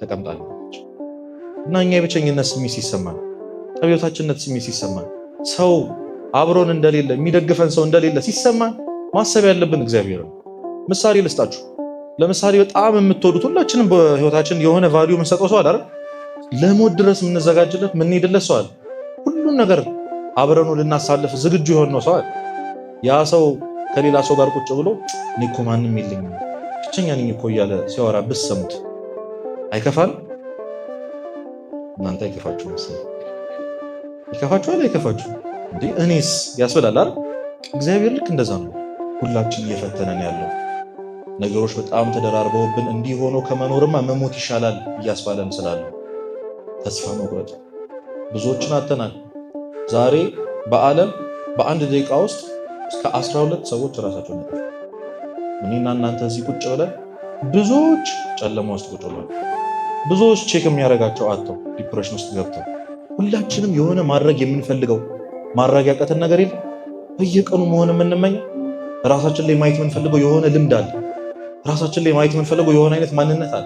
ተቀምጣለች እና እኛ የብቸኝነት ስሜት ሲሰማን፣ ጠቢዎታችንነት ስሜት ሲሰማን፣ ሰው አብሮን እንደሌለ የሚደግፈን ሰው እንደሌለ ሲሰማን ማሰብ ያለብን እግዚአብሔር ነው። ምሳሌ ልስጣችሁ። ለምሳሌ በጣም የምትወዱት ሁላችንም በህይወታችን የሆነ ቫልዩ የምንሰጠው ሰው አለ። ለሞት ድረስ የምንዘጋጅለት የምንሄድለት ሰው አለ። ሁሉን ነገር አብረኑ ልናሳልፍ ዝግጁ የሆነው ሰው አለ። ያ ሰው ከሌላ ሰው ጋር ቁጭ ብሎ እኔ እኮ ማንም የለኝም ብቸኛ ነኝ እኮ እያለ ሲያወራ ብትሰሙት አይከፋል? እናንተ አይከፋችሁ መሰለኝ። ይከፋችኋል? አይከፋችሁ እንዴ? እኔስ ያስበላል አይደል? እግዚአብሔር ልክ እንደዛ ነው ሁላችን እየፈተነን ያለው። ነገሮች በጣም ተደራርበውብን እንዲህ ሆኖ ከመኖርማ መሞት ይሻላል እያስባለን ስላለ ተስፋ መቁረጥ ብዙዎችን አተናል። ዛሬ በዓለም በአንድ ደቂቃ ውስጥ እስከ 12 ሰዎች ራሳቸውን ያጠፋሉ። እኔና እናንተ እዚህ ቁጭ ብለን ብዙዎች ጨለማ ውስጥ ቁጭ ብለን ብዙዎች ቼክ የሚያደርጋቸው አጥተው ዲፕሬሽን ውስጥ ገብተው ሁላችንም የሆነ ማድረግ የምንፈልገው ማድረግ ያቀተን ነገር የለም። በየቀኑ መሆን የምንመኘው ራሳችን ላይ ማየት የምንፈልገው የሆነ ልምድ አለ። ራሳችን ላይ ማየት የምንፈልገው የሆነ አይነት ማንነት አለ።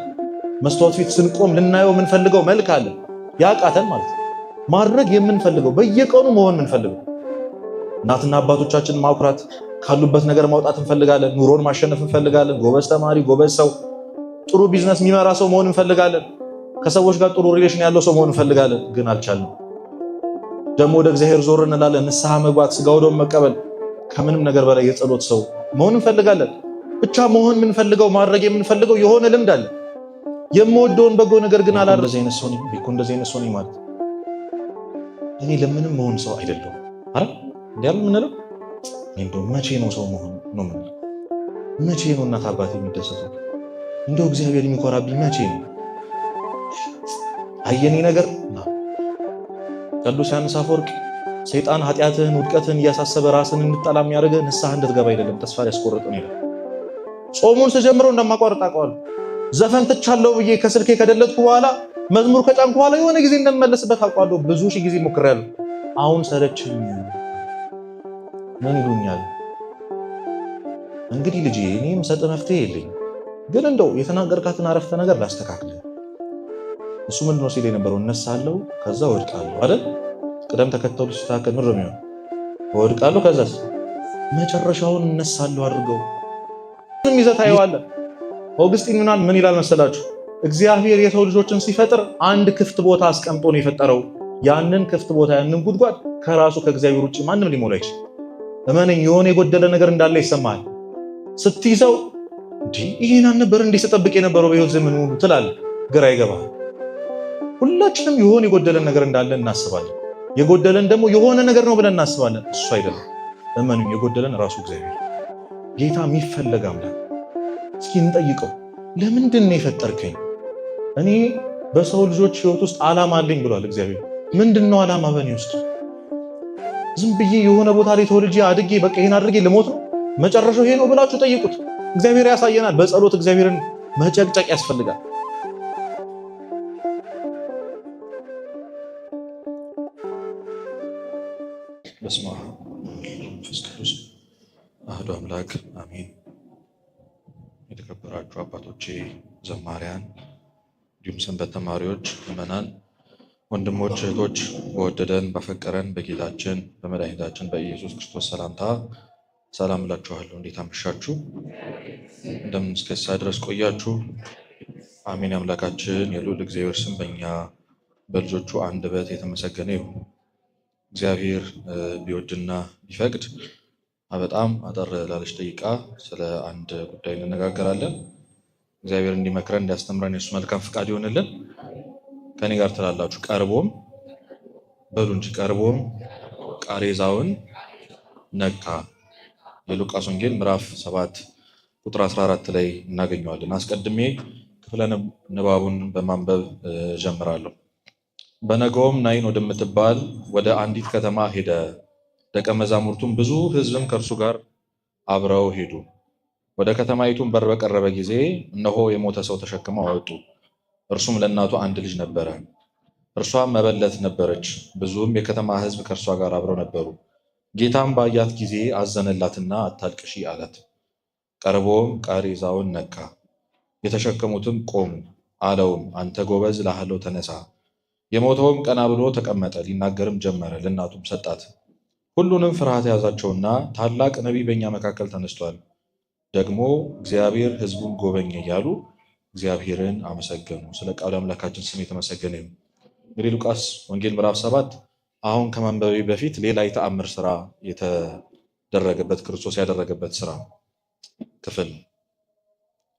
መስታወት ፊት ስንቆም ልናየው የምንፈልገው መልክ አለ። ያቃተን ማለት ነው። ማድረግ የምንፈልገው በየቀኑ መሆን የምንፈልገው እናትና አባቶቻችን ማኩራት፣ ካሉበት ነገር ማውጣት እንፈልጋለን። ኑሮን ማሸነፍ እንፈልጋለን። ጎበዝ ተማሪ፣ ጎበዝ ሰው፣ ጥሩ ቢዝነስ የሚመራ ሰው መሆን እንፈልጋለን። ከሰዎች ጋር ጥሩ ሪሌሽን ያለው ሰው መሆን እንፈልጋለን። ግን አልቻልንም። ደግሞ ወደ እግዚአብሔር ዞር እንላለን። ንስሐ መግባት፣ ስጋ ወደሙ መቀበል፣ ከምንም ነገር በላይ የጸሎት ሰው መሆን እንፈልጋለን። ብቻ መሆን የምንፈልገው ማድረግ የምንፈልገው የሆነ ልምድ አለ። የምወደውን በጎ ነገር ግን አላደረገም። እንደዚህ አይነት ሰው ነኝ ማለት እኔ ለምንም መሆን ሰው አይደለሁም አይደል? እንዲያል ምንለው እንደው መቼ ነው ሰው መሆን ነው ምን? መቼ ነው እናት አባት የሚደሰቱት? እንደው እግዚአብሔር የሚኮራብኝ መቼ ነው? አየኔ ነገር ቅዱስ ዮሐንስ አፈወርቅ ሰይጣን ኃጢአትህን ውድቀትህን እያሳሰበ ራስን እንድጠላ የሚያደርግህ ንስሐ እንድትገባ አይደለም ተስፋ ሊያስቆርጥ ነው ይላል። ጾሙን ስጀምረው እንደማቋረጥ አውቀዋለሁ። ዘፈን ትቻለሁ ብዬ ከስልኬ ከደለትኩ በኋላ መዝሙር ከጫንኩ በኋላ የሆነ ጊዜ እንደምመለስበት አውቀዋለሁ። ብዙ ሺህ ጊዜ ሞክሬያለሁ። አሁን ሰለችኝ። ምን ይሉኛል እንግዲህ ልጄ፣ እኔም ሰጥ መፍትሄ የለኝም፣ ግን እንደው የተናገርካትን አረፍተ ነገር ላስተካክል። እሱ ምንድን ነው ሲል የነበረው እነሳለሁ ከዛ ወድቃለሁ አይደል? ቅደም ተከተሉ ሲስተካከል ምን ነው ወድቃለሁ ከዛስ መጨረሻውን እነሳለሁ አድርገው ይዘት አይዋለ። ኦግስቲን ምን ይላል መሰላችሁ? እግዚአብሔር የሰው ልጆችን ሲፈጥር አንድ ክፍት ቦታ አስቀምጦ ነው የፈጠረው። ያንን ክፍት ቦታ ያንን ጉድጓድ ከራሱ ከእግዚአብሔር ውጭ ማንም ሊሞላ አይችልም። እመነኝ፣ የሆነ የጎደለ ነገር እንዳለ ይሰማል። ስትይዘው ይሄን አልነበር እንዴ ስጠብቅ የነበረው በህይወት ዘመን ሁሉ ትላለህ። ግራ ይገባል። ሁላችንም የሆነ የጎደለን ነገር እንዳለ እናስባለን። የጎደለን ደግሞ የሆነ ነገር ነው ብለን እናስባለን። እሱ አይደለም። እመኑኝ፣ የጎደለን ራሱ እግዚአብሔር ጌታ የሚፈለግ አምላክ። እስኪ እንጠይቀው፣ ለምንድን ነው የፈጠርከኝ? እኔ በሰው ልጆች ህይወት ውስጥ ዓላማ አለኝ ብሏል እግዚአብሔር። ምንድን ነው ዓላማ በእኔ ውስጥ? ዝም ብዬ የሆነ ቦታ ላይ ተወልጄ አድጌ በቃ ይሄን አድርጌ ልሞት ነው መጨረሻው ይሄ ነው ብላችሁ ጠይቁት። እግዚአብሔር ያሳየናል። በጸሎት እግዚአብሔርን መጨቅጨቅ ያስፈልጋል። በስመ አብ ወመንፈስ ቅዱስ አሐዱ አምላክ አሜን። የተከበራችሁ አባቶቼ ዘማሪያን፣ እንዲሁም ሰንበት ተማሪዎች፣ ምዕመናን፣ ወንድሞች፣ እህቶች በወደደን ባፈቀረን በጌታችን በመድኃኒታችን በኢየሱስ ክርስቶስ ሰላምታ ሰላም እላችኋለሁ። እንዴት አመሻችሁ? እንደምን እስከ ሰዓት ድረስ ቆያችሁ? አሜን። አምላካችን የልዑል እግዚአብሔር ስም በእኛ በልጆቹ አንደበት የተመሰገነ ይሁን። እግዚአብሔር ቢወድና ቢፈቅድ በጣም አጠር ላለች ደቂቃ ስለ አንድ ጉዳይ እንነጋገራለን። እግዚአብሔር እንዲመክረን እንዲያስተምረን የሱ መልካም ፍቃድ ይሆንልን። ከኔ ጋር ትላላችሁ። ቀርቦም በሉ እንጂ ቀርቦም ቃሬዛውን ነካ። የሉቃስ ወንጌል ምዕራፍ 7 ቁጥር 14 ላይ እናገኘዋለን። አስቀድሜ ክፍለ ንባቡን በማንበብ ጀምራለሁ። በነገውም ናይን ወደምትባል ወደ አንዲት ከተማ ሄደ። ደቀ መዛሙርቱም ብዙ ሕዝብም ከእርሱ ጋር አብረው ሄዱ። ወደ ከተማይቱም በር በቀረበ ጊዜ እነሆ የሞተ ሰው ተሸክመው አወጡ። እርሱም ለእናቱ አንድ ልጅ ነበረ፣ እርሷም መበለት ነበረች። ብዙም የከተማ ሕዝብ ከእርሷ ጋር አብረው ነበሩ። ጌታም ባያት ጊዜ አዘነላትና አታልቅሺ አላት። ቀርቦም ቃሬዛውን ነካ። የተሸከሙትም ቆሙ። አለውም፣ አንተ ጎበዝ እልሃለሁ ተነሳ። የሞተውም ቀና ብሎ ተቀመጠ፣ ሊናገርም ጀመረ። ለእናቱም ሰጣት። ሁሉንም ፍርሃት ያዛቸውና ታላቅ ነቢይ በእኛ መካከል ተነስቷል፣ ደግሞ እግዚአብሔር ሕዝቡን ጎበኘ እያሉ እግዚአብሔርን አመሰገኑ። ስለ ቃሉ አምላካችን ስም የተመሰገነ ይሁን። እንግዲህ ሉቃስ ወንጌል ምዕራፍ 7 አሁን ከማንበቤ በፊት ሌላ የተአምር ስራ የተደረገበት ክርስቶስ ያደረገበት ስራ ክፍል ነው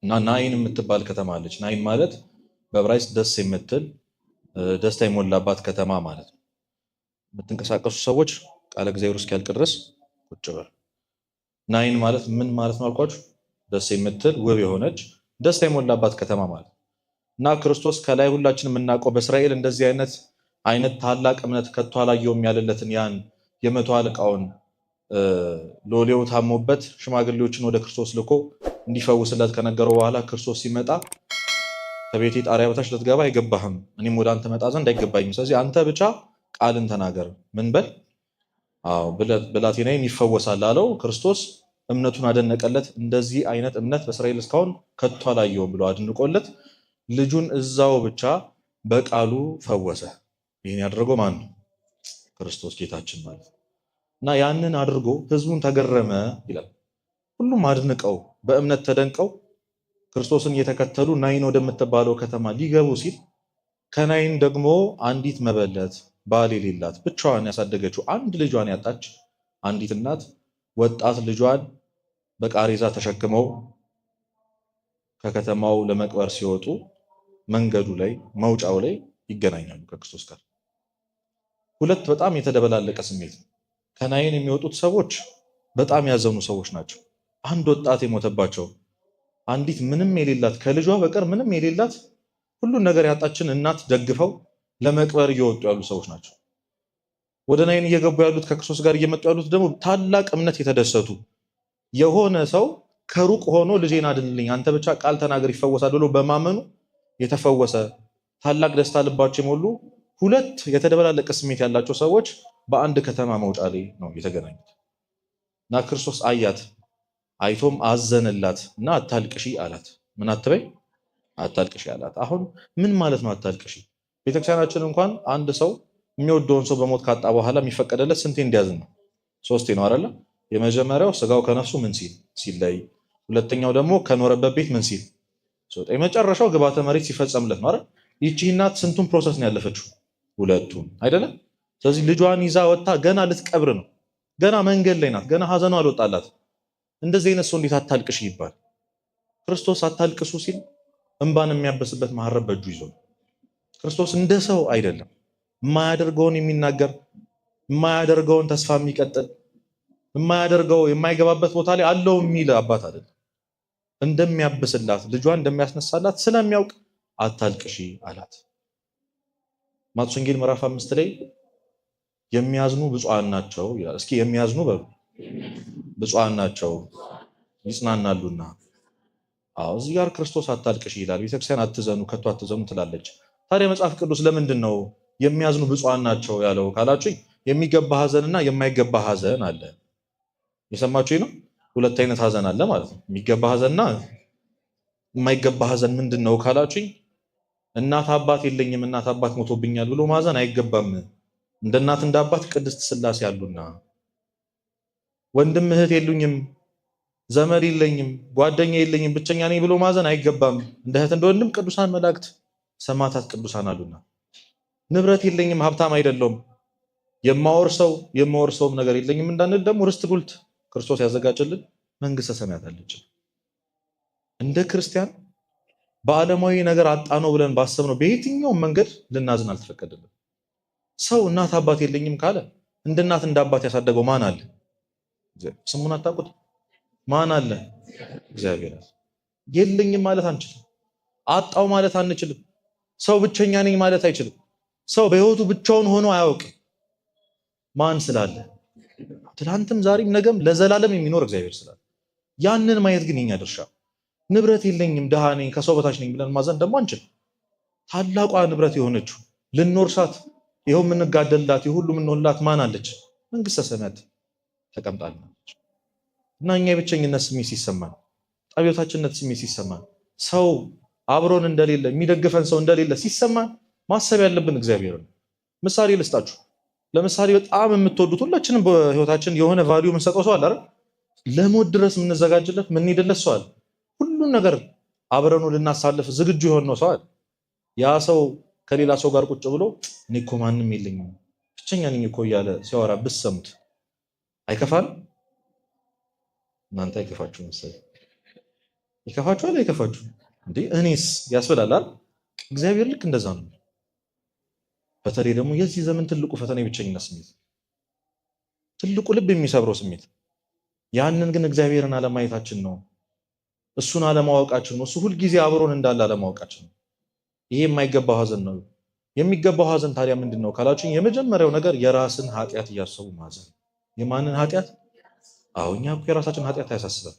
እና ናይን የምትባል ከተማ አለች። ናይን ማለት በዕብራይስጥ ደስ የምትል ደስታ የሞላባት ከተማ ማለት ነው። የምትንቀሳቀሱ ሰዎች ቃለ እግዚአብሔር እስኪያልቅ ድረስ ቁጭ በል። ናይን ማለት ምን ማለት ነው አልኳችሁ? ደስ የምትል ውብ የሆነች ደስታ የሞላባት ከተማ ማለት እና ክርስቶስ ከላይ ሁላችን የምናውቀው በእስራኤል እንደዚህ አይነት ታላቅ እምነት ከቶ አላየውም ያለለትን ያን የመቶ አለቃውን ሎሌው ታሞበት ሽማግሌዎችን ወደ ክርስቶስ ልኮ እንዲፈውስለት ከነገረው በኋላ ክርስቶስ ሲመጣ ከቤቴ ጣሪያ በታች ልትገባ አይገባህም፣ እኔም ወደ አንተ መጣ ዘንድ አይገባኝም። ስለዚህ አንተ ብቻ ቃልን ተናገር። ምን በል? አዎ ብላቴናዬም ይፈወሳል አለው። ክርስቶስ እምነቱን አደነቀለት። እንደዚህ አይነት እምነት በእስራኤል እስካሁን ከቶ አላየውም ብሎ አድንቆለት ልጁን እዛው ብቻ በቃሉ ፈወሰ። ይህን ያደረገው ማን ነው? ክርስቶስ ጌታችን ማለት ነው። እና ያንን አድርጎ ህዝቡን ተገረመ ይላል። ሁሉም አድንቀው በእምነት ተደንቀው ክርስቶስን እየተከተሉ ናይን ወደምትባለው ከተማ ሊገቡ ሲል ከናይን ደግሞ አንዲት መበለት ባል የሌላት ብቻዋን ያሳደገችው አንድ ልጇን ያጣች አንዲት እናት ወጣት ልጇን በቃሬዛ ተሸክመው ከከተማው ለመቅበር ሲወጡ መንገዱ ላይ መውጫው ላይ ይገናኛሉ ከክርስቶስ ጋር። ሁለት በጣም የተደበላለቀ ስሜት ነው። ከናይን የሚወጡት ሰዎች በጣም ያዘኑ ሰዎች ናቸው። አንድ ወጣት የሞተባቸው፣ አንዲት ምንም የሌላት ከልጇ በቀር ምንም የሌላት ሁሉን ነገር ያጣችን እናት ደግፈው ለመቅበር እየወጡ ያሉ ሰዎች ናቸው። ወደ ናይን እየገቡ ያሉት ከክርስቶስ ጋር እየመጡ ያሉት ደግሞ ታላቅ እምነት የተደሰቱ የሆነ ሰው ከሩቅ ሆኖ ልጄን አድንልኝ አንተ ብቻ ቃል ተናገር ይፈወሳል ብሎ በማመኑ የተፈወሰ ታላቅ ደስታ ልባቸው የሞሉ ሁለት የተደበላለቀ ስሜት ያላቸው ሰዎች በአንድ ከተማ መውጫ ላይ ነው የተገናኙት እና ክርስቶስ አያት። አይቶም አዘነላት እና አታልቅሺ አላት። ምን አትበይ? አታልቅሺ አላት። አሁን ምን ማለት ነው አታልቅሺ? ቤተክርስቲያናችን እንኳን አንድ ሰው የሚወደውን ሰው በሞት ካጣ በኋላ የሚፈቀደለት ስንቴ እንዲያዝን ነው? ሶስቴ ነው አይደለ? የመጀመሪያው ስጋው ከነፍሱ ምን ሲለይ፣ ሁለተኛው ደግሞ ከኖረበት ቤት ምን ሲል ሲወጣ፣ የመጨረሻው ግባተ መሬት ሲፈጸምለት ነው አይደል? ይቺ እናት ስንቱን ፕሮሰስ ነው ያለፈችው? ሁለቱን አይደለም? ስለዚህ ልጇን ይዛ ወጥታ ገና ልትቀብር ነው። ገና መንገድ ላይ ናት። ገና ሀዘኗ አልወጣላት። እንደዚህ አይነት ሰው እንዴት አታልቅሽ ይባል? ክርስቶስ አታልቅሱ ሲል እንባን የሚያበስበት መሐረብ በእጁ ይዞ ነው። ክርስቶስ እንደ ሰው አይደለም። የማያደርገውን የሚናገር የማያደርገውን ተስፋ የሚቀጥል የማያደርገው የማይገባበት ቦታ ላይ አለው የሚል አባት አይደለም። እንደሚያብስላት ልጇን እንደሚያስነሳላት ስለሚያውቅ አታልቅሺ አላት። ማቴዎስ ወንጌል ምዕራፍ 5 ላይ የሚያዝኑ ብፁዓን ናቸው ይላል። እስኪ የሚያዝኑ በሉ ብፁዓን ናቸው ይጽናናሉና። አዎ እዚህ ጋር ክርስቶስ አታልቅሺ ይላል። ቤተክርስቲያን አትዘኑ ከቶ አትዘኑ ትላለች። ታዲያ መጽሐፍ ቅዱስ ለምንድን ነው የሚያዝኑ ብፁዓን ናቸው ያለው ካላችሁ፣ የሚገባ ሐዘንና የማይገባ ሐዘን አለ። የሰማችሁ ነው። ሁለት አይነት ሐዘን አለ ማለት ነው። የሚገባ ሐዘንና የማይገባ ሐዘን ምንድን ነው ካላችሁ፣ እናት አባት የለኝም እናት አባት ሞቶብኛል ብሎ ማዘን አይገባም። እንደ እናት እንደ አባት ቅድስት ሥላሴ ያሉና፣ ወንድም እህት የሉኝም ዘመድ የለኝም ጓደኛ የለኝም ብቸኛ ነኝ ብሎ ማዘን አይገባም። እንደ እህት እንደ ወንድም ቅዱሳን መላእክት ሰማዕታት ቅዱሳን አሉና፣ ንብረት የለኝም ሀብታም አይደለሁም የማወርሰውም ነገር የለኝም እንዳንል ደግሞ ርስት ጉልት ክርስቶስ ያዘጋጀልን መንግስተ ሰማያት አለች። እንደ ክርስቲያን በዓለማዊ ነገር አጣነው ብለን ባሰብነው በየትኛውም መንገድ ልናዝን አልተፈቀደልን። ሰው እናት አባት የለኝም ካለ እንደ እናት እንደ አባት ያሳደገው ማን አለ? ስሙን አታውቁት? ማን አለ? እግዚአብሔር አለ። የለኝም ማለት አንችልም። አጣው ማለት አንችልም። ሰው ብቸኛ ነኝ ማለት አይችልም። ሰው በህይወቱ ብቻውን ሆኖ አያውቅም። ማን ስላለ? ትላንትም ዛሬም ነገም ለዘላለም የሚኖር እግዚአብሔር ስላለ። ያንን ማየት ግን የኛ ድርሻ። ንብረት የለኝም ድሃ ነኝ ከሰው በታች ነኝ ብለን ማዘን ደግሞ አንችል። ታላቋ ንብረት የሆነችው ልንወርሳት ይኸው የምንጋደልላት የሁሉ የምንሆንላት ማን አለች? መንግስተ ሰማያት ተቀምጣለች። እና እኛ የብቸኝነት ስሜት ሲሰማን፣ ጠቢዮታችነት ስሜት ሲሰማን፣ ሰው አብሮን እንደሌለ የሚደግፈን ሰው እንደሌለ ሲሰማን ማሰብ ያለብን እግዚአብሔርን። ምሳሌ ልስጣችሁ። ለምሳሌ በጣም የምትወዱት ሁላችንም በህይወታችን የሆነ ቫልዩ የምንሰጠው ሰው አለ አይደል? ለሞት ድረስ የምንዘጋጅለት የምንሄድለት ሰው አለ። ሁሉን ነገር አብረኑ ልናሳልፍ ዝግጁ የሆነው ሰው አለ። ያ ሰው ከሌላ ሰው ጋር ቁጭ ብሎ እኔ እኮ ማንም የለኝም ብቸኛ ነኝ እኮ እያለ ሲያወራ ብትሰሙት አይከፋል? እናንተ አይከፋችሁ መሰለኝ። ይከፋችኋል? አይከፋችሁ እንዴ? እኔስ ያስበላል አይደል? እግዚአብሔር ልክ እንደዛ ነው። በተለይ ደግሞ የዚህ ዘመን ትልቁ ፈተና የብቸኝነት ስሜት፣ ትልቁ ልብ የሚሰብረው ስሜት። ያንን ግን እግዚአብሔርን አለማየታችን ነው። እሱን አለማወቃችን ነው። እሱ ሁልጊዜ አብሮን እንዳለ አለማወቃችን ነው። ይሄ የማይገባው ሐዘን ነው። የሚገባው ሐዘን ታዲያ ምንድን ነው ካላችሁኝ፣ የመጀመሪያው ነገር የራስን ኃጢአት እያሰቡ ማዘን። የማንን ኃጢአት? አዎ እኛ እኮ የራሳችን ኃጢአት አያሳስበን።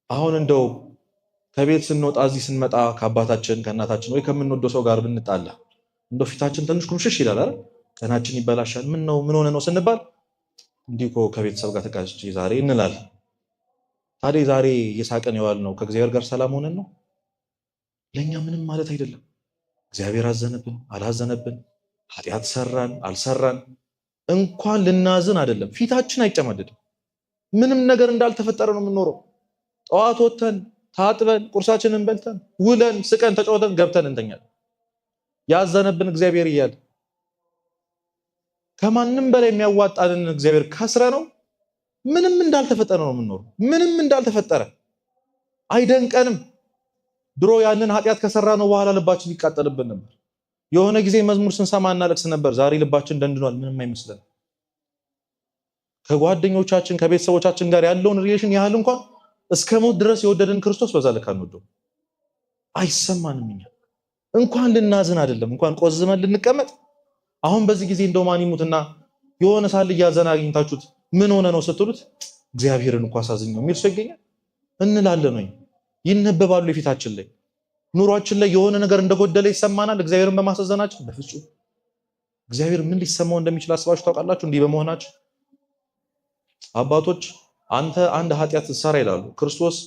አሁን እንደው ከቤት ስንወጣ እዚህ ስንመጣ ከአባታችን ከእናታችን ወይ ከምንወደው ሰው ጋር ብንጣላ እንደው ፊታችን ትንሽ ኩምሽሽ ይላል አይደል? ቀናችን ይበላሻል። ምን ነው ምን ሆነ ነው ስንባል እንዲህ እኮ ከቤተሰብ ጋር ተጋጭቼ ዛሬ እንላለን። ታዲያ ዛሬ እየሳቀን የዋል ነው ከእግዚአብሔር ጋር ሰላም ሆነን ነው? ለኛ ምንም ማለት አይደለም። እግዚአብሔር አዘነብን አላዘነብን፣ ኃጢአት ሰራን አልሰራን እንኳን ልናዝን አይደለም ፊታችን አይጨማደድም። ምንም ነገር እንዳልተፈጠረ ነው የምንኖረው። ጠዋት ወተን ታጥበን ቁርሳችንን በልተን ውለን ስቀን ተጫውተን ገብተን እንተኛለን። ያዘነብን እግዚአብሔር እያለ ከማንም በላይ የሚያዋጣንን እግዚአብሔር ከስረ ነው ምንም እንዳልተፈጠረ ነው የምንኖረው። ምንም እንዳልተፈጠረ አይደንቀንም። ድሮ ያንን ኃጢአት ከሰራ ነው በኋላ ልባችን ይቃጠልብን ነበር። የሆነ ጊዜ መዝሙር ስንሰማ እናለቅስ ነበር። ዛሬ ልባችን ደንድኗል፣ ምንም አይመስለን። ከጓደኞቻችን ከቤተሰቦቻችን ጋር ያለውን ሪሌሽን ያህል እንኳን እስከ ሞት ድረስ የወደደን ክርስቶስ በዛ ልክ አንወደው አይሰማንም። እኛ እንኳን ልናዝን አይደለም እንኳን ቆዝመን ልንቀመጥ። አሁን በዚህ ጊዜ እንደው ማን ይሙትና የሆነ ሳል እያዘና አግኝታችሁት ምን ሆነ ነው ስትሉት እግዚአብሔርን እንኳን አሳዝኘው የሚል ሰው ይገኛል እንላለን ወይ? ይነበባሉ የፊታችን ላይ። ኑሯችን ላይ የሆነ ነገር እንደጎደለ ይሰማናል እግዚአብሔርን በማሳዘናችን። በፍጹም እግዚአብሔር ምን ሊሰማው እንደሚችል አስባችሁ ታውቃላችሁ? እንዲህ በመሆናችን አባቶች አንተ አንድ ኃጢአት ሰራ ይላሉ። ክርስቶስ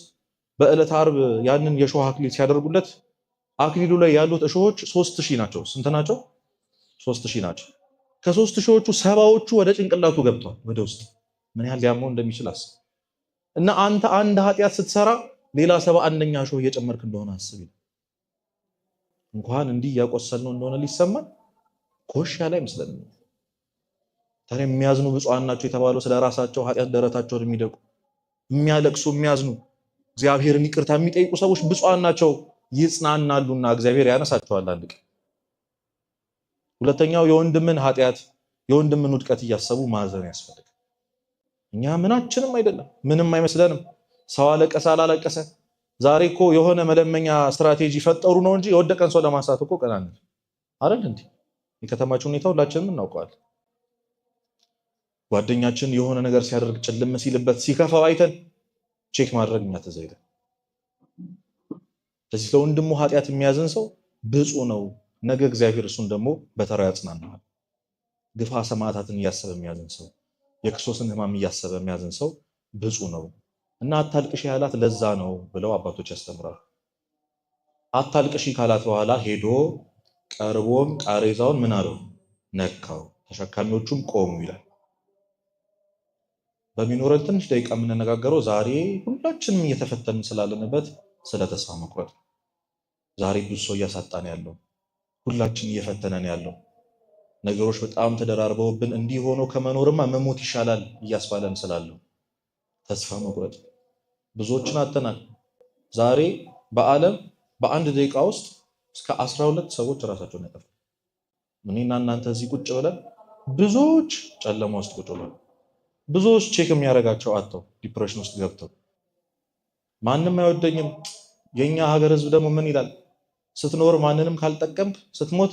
በዕለተ ዓርብ ያንን የሾህ አክሊል ሲያደርጉለት አክሊሉ ላይ ያሉት እሾሆች 3000 ናቸው። ስንት ናቸው? 3000 ናቸው። ከ3000ዎቹ 70ዎቹ ወደ ጭንቅላቱ ገብተዋል ወደ ውስጥ። ምን ያህል ሊያመው እንደሚችል አስብ። እና አንተ አንድ ኃጢአት ስትሰራ ሌላ 71ኛ እሾህ እየጨመርክ እንደሆነ አስብ። እንኳን እንዲህ ያቆሰልነው እንደሆነ ሊሰማን ኮሽ ያለ አይመስለንም። ታዲያ የሚያዝኑ ብፁዓን ናቸው የተባለው ስለ ራሳቸው ኃጢአት ደረታቸውን የሚደቁ የሚያለቅሱ የሚያዝኑ እግዚአብሔርን ይቅርታ የሚጠይቁ ሰዎች ብፁዓን ናቸው፣ ይጽናናሉና እግዚአብሔር ያነሳቸዋል አንድ ቀን። ሁለተኛው የወንድምን ኃጢአት የወንድምን ውድቀት እያሰቡ ማዘን ያስፈልጋል። እኛ ምናችንም አይደለም፣ ምንም አይመስለንም። ሰው አለቀሰ አላለቀሰ ዛሬ እኮ የሆነ መለመኛ ስትራቴጂ ፈጠሩ ነው እንጂ የወደቀን ሰው ለማንሳት እኮ ቀናን አይደል እንዴ? የከተማችን ሁኔታ ሁላችንም እናውቀዋለን። ጓደኛችን የሆነ ነገር ሲያደርግ ጭልም ሲልበት ሲከፋው አይተን ቼክ ማድረግ እኛ ተዘይደ። ስለዚህ ለወንድሙ ኃጢአት የሚያዝን ሰው ብፁዕ ነው። ነገ እግዚአብሔር እሱን ደግሞ በተራው ያጽናናዋል። ግፋ ሰማዕታትን እያሰበ የሚያዝን ሰው፣ የክርስቶስን ሕማም እያሰበ የሚያዝን ሰው ብፁዕ ነው። እና አታልቅሽ ያላት ለዛ ነው ብለው አባቶች ያስተምራሉ። አታልቅሽ ካላት በኋላ ሄዶ ቀርቦም ቃሬዛውን ምን አለው? ነካው። ተሸካሚዎቹም ቆሙ ይላል። በሚኖረን ትንሽ ደቂቃ የምንነጋገረው ዛሬ ሁላችንም እየተፈተንን ስላለንበት ስለ ተስፋ መቁረጥ። ዛሬ ብዙ ሰው እያሳጣን ያለው ሁላችን እየፈተነን ያለው ነገሮች በጣም ተደራርበውብን እንዲህ ሆኖ ከመኖርማ መሞት ይሻላል እያስባለን ስላለው ተስፋ መቁረጥ ብዙዎችን አጥተናል። ዛሬ በዓለም በአንድ ደቂቃ ውስጥ እስከ 12 ሰዎች ራሳቸውን ያጠፋሉ። እኔና እናንተ እዚህ ቁጭ ብለን ብዙዎች ጨለማ ውስጥ ቁጭ ብለን ብዙዎች ቼክ የሚያደርጋቸው አጥተው ዲፕሬሽን ውስጥ ገብተው ማንም አይወደኝም። የኛ ሀገር ህዝብ ደግሞ ምን ይላል? ስትኖር ማንንም ካልጠቀምክ ስትሞት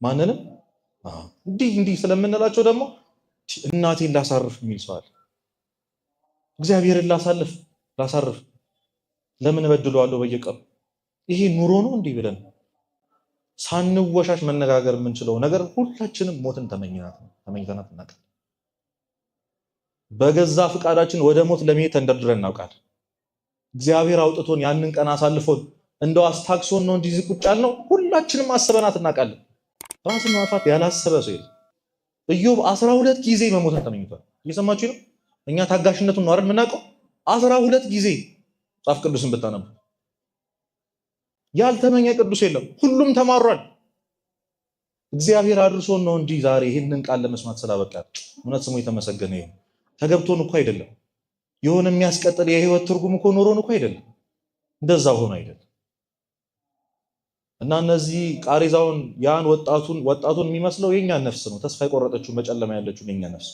ማንንም እንዲህ ስለምንላቸው ደግሞ እናቴን ላሳርፍ የሚል ሰው አለ። እግዚአብሔርን ላሳርፍ ለምን እበድለዋለሁ በየቀኑ? ይሄ ኑሮ ነው እንዲህ ብለን ሳንወሻሽ መነጋገር የምንችለው ነገር ሁላችንም ሞትን ተመኝተናት እናውቃለን። በገዛ ፍቃዳችን ወደ ሞት ለመሄድ ተንደርድረን እናውቃለን። እግዚአብሔር አውጥቶን ያንን ቀን አሳልፎን እንደው አስታክሶን ነው እንዲህ ቁጭ ያልነው። ሁላችንም አስበናት እናውቃለን። ራስን ማጥፋት ያላሰበ ሰው የለም። ኢዮብ 12 ጊዜ መሞትን ተመኝቷል። እየሰማችሁ ነው? እኛ ታጋሽነቱን ነው አይደል የምናውቀው? 12 ጊዜ መጽሐፍ ቅዱስን ብታነቡ ያልተመኘ ቅዱስ የለም። ሁሉም ተማሯል። እግዚአብሔር አድርሶን ነው እንጂ ዛሬ ይህንን ቃል ለመስማት ስላበቃ እውነት ስሙ የተመሰገነ ይሁን። ተገብቶን እኮ አይደለም። የሆነ የሚያስቀጥል የህይወት ትርጉም እኮ ኖሮን እኮ አይደለም። እንደዛ ሆኖ አይደለም። እና እነዚህ ቃሬዛውን ያን ወጣቱን የሚመስለው የኛን ነፍስ ነው። ተስፋ የቆረጠችው በጨለማ ያለችው የኛ ነፍስ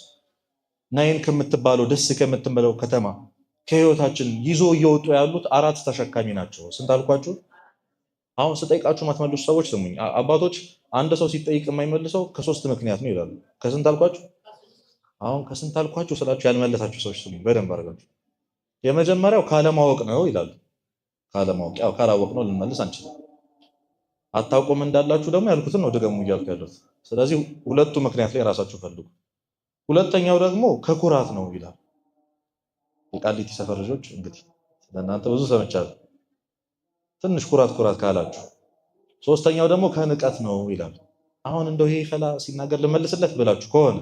ናይን ከምትባለው ደስ ከምትመለው ከተማ ከህይወታችን ይዞ እየወጡ ያሉት 4 ተሸካሚ ናቸው። ስንት አልኳችሁ? አሁን ስጠይቃችሁ ማትመልሱ ሰዎች ስሙኝ። አባቶች አንድ ሰው ሲጠይቅ የማይመልሰው ከ3 ምክንያት ነው ይላሉ። ከስንት አልኳችሁ? አሁን ከስንት አልኳችሁ ስላችሁ ያልመለሳችሁ ሰዎች ስሙኝ በደንብ አድርጋችሁ። የመጀመሪያው ካለማወቅ ነው ይላሉ። ካለማወቅ፣ ያው ካላወቅ ነው ልንመልስ አንችልም። አታውቁም እንዳላችሁ ደግሞ ያልኩትን ነው ደገሙ እያልኩ ያሉት። ስለዚህ ሁለቱ ምክንያት ላይ ራሳችሁ ፈልጉ። ሁለተኛው ደግሞ ከኩራት ነው ይላል። የቃሊቲ ሰፈር ልጆች እንግዲህ ስለናንተ ብዙ ሰምቻለሁ። ትንሽ ኩራት ካላችሁ። ሶስተኛው ደግሞ ከንቀት ነው ይላል። አሁን እንደው ይሄ ፈላ ሲናገር ልመልስለት ብላችሁ ከሆነ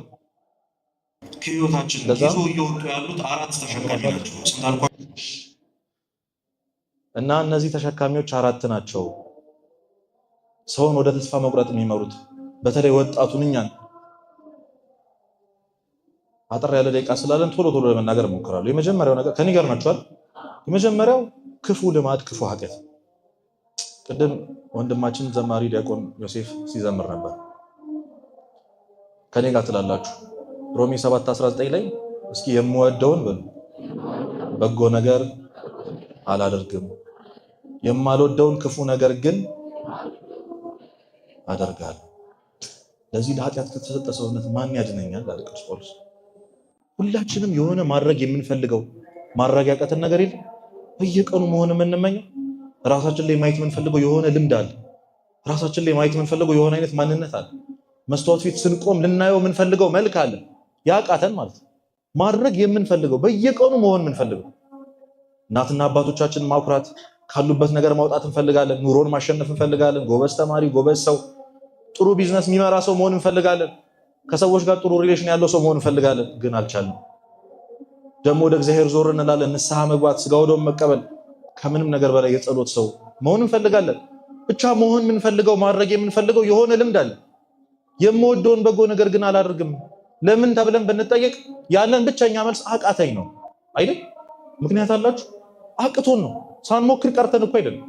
ከህይወታችን ይዞ እየወጡ ያሉት 4 ተሸካሚ ናቸው። ስንታልኳችሁ እና እነዚህ ተሸካሚዎች 4 ናቸው። ሰውን ወደ ተስፋ መቁረጥ የሚመሩት በተለይ ወጣቱን እኛን አጠር ያለ ደቂቃ ስላለን ቶሎ ለመናገር እሞክራለሁ። የመጀመሪያው ነገር ከኔ ጋር ናችኋል። የመጀመሪያው ክፉ ልማድ፣ ክፉ ኃጢአት። ቅድም ወንድማችን ዘማሪ ዲያቆን ዮሴፍ ሲዘምር ነበር። ከኔ ጋር ትላላችሁ። ሮሜ 7:19 ላይ እስኪ የምወደውን በሉ በጎ ነገር አላደርግም፣ የማልወደውን ክፉ ነገር ግን አደርጋለሁ። ለዚህ ለኃጢአት ከተሰጠ ሰውነት ማን ያድነኛል አለ ቅዱስ ጳውሎስ። ሁላችንም የሆነ ማድረግ የምንፈልገው ማድረግ ያቀተን ነገር የለም። በየቀኑ መሆን የምንመኘው ራሳችን ላይ ማየት የምንፈልገው የሆነ ልምድ አለ። ራሳችን ላይ ማየት የምንፈልገው የሆነ አይነት ማንነት አለ። መስታወት ፊት ስንቆም ልናየው የምንፈልገው መልክ አለ። ያቃተን ማለት ነው። ማድረግ የምንፈልገው በየቀኑ መሆን የምንፈልገው እናትና አባቶቻችንን ማኩራት፣ ካሉበት ነገር ማውጣት እንፈልጋለን። ኑሮን ማሸነፍ እንፈልጋለን። ጎበዝ ተማሪ፣ ጎበዝ ሰው፣ ጥሩ ቢዝነስ የሚመራ ሰው መሆን እንፈልጋለን። ከሰዎች ጋር ጥሩ ሪሌሽን ያለው ሰው መሆን እንፈልጋለን። ግን አልቻልንም። ደግሞ ወደ እግዚአብሔር ዞር እንላለን። ንስሐ መግባት፣ ስጋ ወደሙ መቀበል፣ ከምንም ነገር በላይ የጸሎት ሰው መሆን እንፈልጋለን። ብቻ መሆን የምንፈልገው ማድረግ የምንፈልገው የሆነ ልምድ አለ። የምወደውን በጎ ነገር ግን አላደርግም ለምን ተብለን ብንጠየቅ ያለን ብቸኛ መልስ አቃተኝ ነው አይደል? ምክንያት አላችሁ? አቅቶን ነው። ሳንሞክር ቀርተን እኮ አይደለም።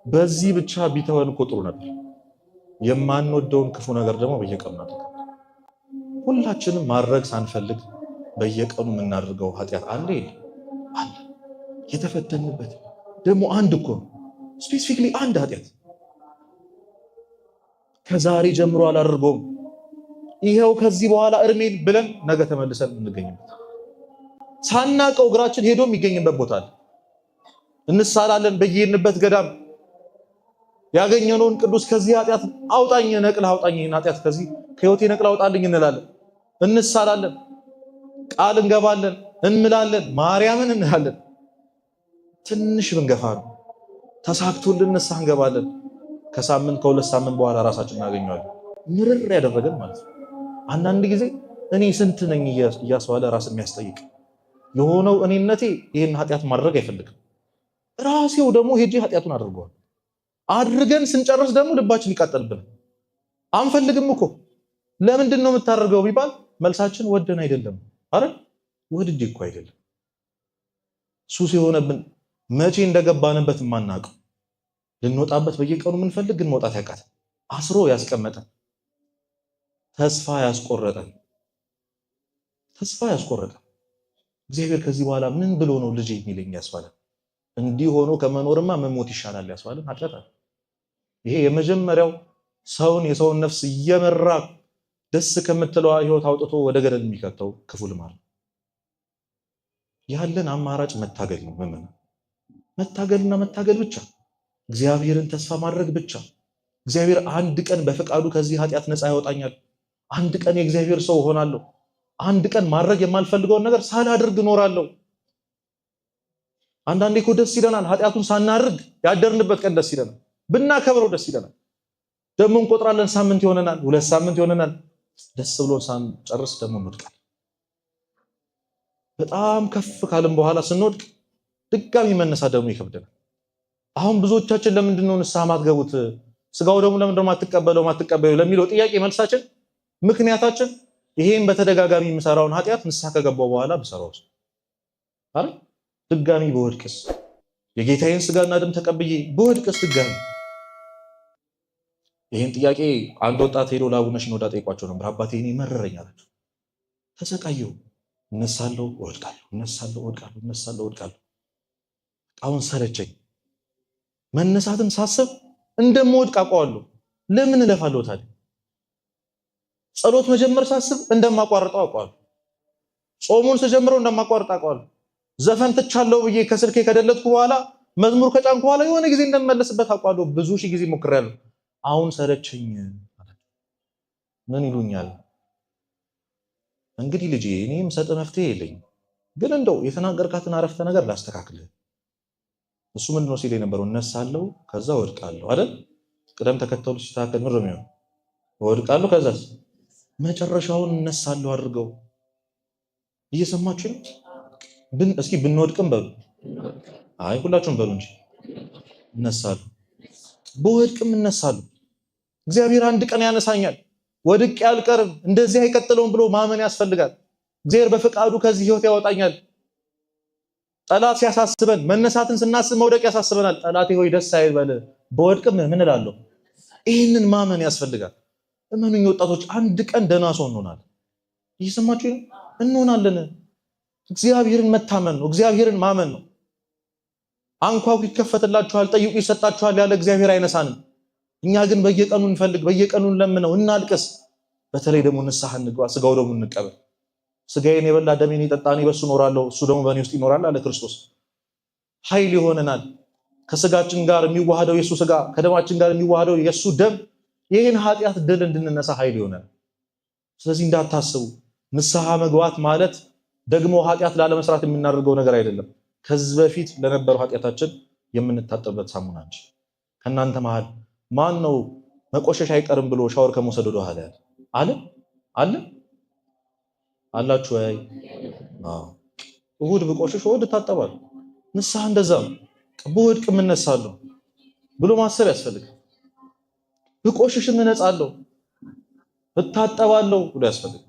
በዚህ ብቻ ቢተወን እኮ ጥሩ ነበር። የማንወደውን ክፉ ነገር ደግሞ በየቀኑ እናደርጋለን። ሁላችንም ማድረግ ሳንፈልግ በየቀኑ የምናደርገው ኃጢአት አለ አለ። የተፈተንበት ደግሞ አንድ እኮ ነው። ስፔሲፊክሊ አንድ ኃጢአት ከዛሬ ጀምሮ አላደርገውም ይሄው ከዚህ በኋላ እርሜን ብለን ነገ ተመልሰን እንገኝበት ሳናቀው እግራችን ሄዶ የሚገኝበት ቦታ አለ። እንሳላለን በየሄድንበት ገዳም ያገኘነውን ቅዱስ ከዚህ ኃጢአት አውጣኝ፣ ነቅል አውጣኝ፣ ኃጢአት ከዚህ ከህይወቴ ነቅል አውጣልኝ እንላለን። እንሳላለን፣ ቃል እንገባለን፣ እንምላለን፣ ማርያምን እንላለን። ትንሽ ብንገፋ ነው ተሳክቶልን ንስሐ እንገባለን። ከሳምንት ከሁለት ሳምንት በኋላ ራሳችን እናገኘዋለን። ምርር ያደረገን ማለት ነው። አንዳንድ ጊዜ እኔ ስንት ነኝ እያስዋለ ራስ የሚያስጠይቅ የሆነው እኔነቴ ይህን ኃጢአት ማድረግ አይፈልግም። ራሴው ደግሞ ሄጄ ኃጢአቱን አድርገዋል። አድርገን ስንጨርስ ደግሞ ልባችን ይቃጠልብናል። አንፈልግም እኮ ለምንድን ነው የምታደርገው ቢባል መልሳችን ወደን አይደለም አይደል? ወድጄ እኮ አይደለም። ሱስ የሆነብን መቼ እንደገባንበት የማናውቀው ልንወጣበት በየቀኑ የምንፈልግ ግን መውጣት ያቃተን አስሮ ያስቀመጠን ተስፋ ያስቆረጠን እግዚአብሔር ከዚህ በኋላ ምን ብሎ ነው ልጅ የሚለኝ ያስባለን። እንዲህ ሆኖ ከመኖርማ መሞት ይሻላል ያስባለን ኃጢአት አለ። ይሄ የመጀመሪያው ሰውን የሰውን ነፍስ እየመራ ደስ ከምትለው ህይወት አውጥቶ ወደ ገደል የሚከተው ክፉ ልማድ ነው። ያለን አማራጭ መታገል ነው። መታገልና መታገል ብቻ፣ እግዚአብሔርን ተስፋ ማድረግ ብቻ። እግዚአብሔር አንድ ቀን በፈቃዱ ከዚህ ኃጢአት ነፃ ያወጣኛል፣ አንድ ቀን የእግዚአብሔር ሰው ሆናለሁ፣ አንድ ቀን ማድረግ የማልፈልገውን ነገር ሳላደርግ እኖራለሁ። አንዳንዴ እኮ ደስ ይለናል ኃጢአቱን ሳናርግ ያደርንበት ቀን ደስ ይለናል፣ ብናከብረው ደስ ይለናል። ደግሞ እንቆጥራለን፣ ሳምንት ይሆነናል፣ 2 ሳምንት ይሆነናል። ደስ ብሎን ሳንጨርስ ደግሞ እንወድቃለን። በጣም ከፍ ካልን በኋላ ስንወድቅ ድጋሚ መነሳት ደግሞ ይከብደናል። አሁን ብዙዎቻችን ለምንድን ነው ንስሐ ማትገቡት? ስጋው ደግሞ ለምንድን ነው ማትቀበለው ለሚለው ጥያቄ መልሳችን ምክንያታችን ይሄን በተደጋጋሚ የምሰራውን ኃጢአት ንስሐ ከገባው በኋላ ብሰራውስ አይደል? ድጋሚ በወድቅስ የጌታዬን ስጋና ደም ተቀብዬ በወድቅስ ድጋሚ? ይሄን ጥያቄ አንድ ወጣት ሄዶ ለአቡነ ሽኖዳ ጠይቋቸው ነበር። አባቴ እኔ መረረኝ አላቸው። ተሰቃየሁ፣ እነሳለሁ፣ እወድቃለሁ፣ እነሳለሁ፣ እወድቃለሁ፣ እነሳለሁ፣ እወድቃለሁ። አሁን ሰለቸኝ። መነሳትን ሳስብ እንደምወድቅ አውቀዋለሁ። ለምን እለፋለሁ ታዲያ? ጸሎት መጀመር ሳስብ እንደማቋርጠው አውቀዋለሁ። ጾሙን ስጀምረው እንደማቋርጥ አውቀዋለሁ። ዘፈን ትቻለሁ ብዬ ከስልኬ ከደለትኩ በኋላ መዝሙር ከጫንኩ በኋላ የሆነ ጊዜ እንደምመለስበት አውቀዋለሁ። ብዙ ሺህ ጊዜ ሞክሬያለሁ። አሁን ሰለቸኝ። ምን ይሉኛል እንግዲህ ልጄ፣ እኔም ሰጥ መፍትሄ የለኝም፣ ግን እንደው የተናገርካትን አረፍተ ነገር ላስተካክልህ። እሱ ምንድነው ሲል የነበረው? እነሳለሁ ከዛ ወድቃለሁ አይደል? ቅደም ተከተሉ ሲስተካከል ምን ነው የሚሆነው? ወድቃለሁ ከዛስ መጨረሻውን እነሳለሁ አድርገው። እየሰማችሁ ነው? እስኪ ብንወድቅም በሉ። አይ ሁላችሁም በሉ እንጂ እነሳለሁ። በወድቅም እነሳለሁ። እግዚአብሔር አንድ ቀን ያነሳኛል፣ ወድቄ አልቀርም፣ እንደዚህ አይቀጥለውም ብሎ ማመን ያስፈልጋል። እግዚአብሔር በፈቃዱ ከዚህ ህይወት ያወጣኛል። ጠላት ሲያሳስበን መነሳትን ስናስብ መውደቅ ያሳስበናል። ጠላቴ ሆይ ደስ አይበል፣ በወድቅም ምን እላለሁ? ይህንን ማመን ያስፈልጋል። እመኑኝ ወጣቶች፣ አንድ ቀን ደህና ሰው እንሆናለን። እየሰማችሁ እንሆናለን። እግዚአብሔርን መታመን ነው፣ እግዚአብሔርን ማመን ነው። አንኳኩ ይከፈትላችኋል፣ ጠይቁ ይሰጣችኋል ያለ እግዚአብሔር አይነሳንም። እኛ ግን በየቀኑ እንፈልግ፣ በየቀኑ እንለምነው፣ እናልቅስ። በተለይ ደግሞ ንስሐ እንግባ፣ ስጋው ደግሞ እንቀበል። ስጋዬን የበላ ደሜን የጠጣ እኔ በሱ እኖራለሁ፣ እሱ ደግሞ በእኔ ውስጥ ይኖራል አለ ክርስቶስ። ኃይል ይሆነናል። ከስጋችን ጋር የሚዋሃደው የሱ ስጋ፣ ከደማችን ጋር የሚዋሃደው የሱ ደም ይህን ኃጢአት ድል እንድንነሳ ኃይል ይሆናል። ስለዚህ እንዳታስቡ፣ ንስሐ መግባት ማለት ደግሞ ኃጢአት ላለመስራት የምናደርገው ነገር አይደለም። ከዚህ በፊት ለነበረው ኃጢአታችን የምንታጠብበት ሳሙና እንጂ። ከእናንተ መሃል ማን ነው መቆሸሽ አይቀርም ብሎ ሻወር ከመውሰድ ወደ ኋላ ያለ አለ? አላችሁ ወይ? እሑድ ብቆሽሽ እሑድ እታጠባለሁ። ንስሐ እንደዛ ነው። በወድቅም እነሳለሁ ብሎ ማሰብ ያስፈልጋል። ብቆሽሽም እነጻለሁ፣ እታጠባለሁ ብሎ ያስፈልጋል።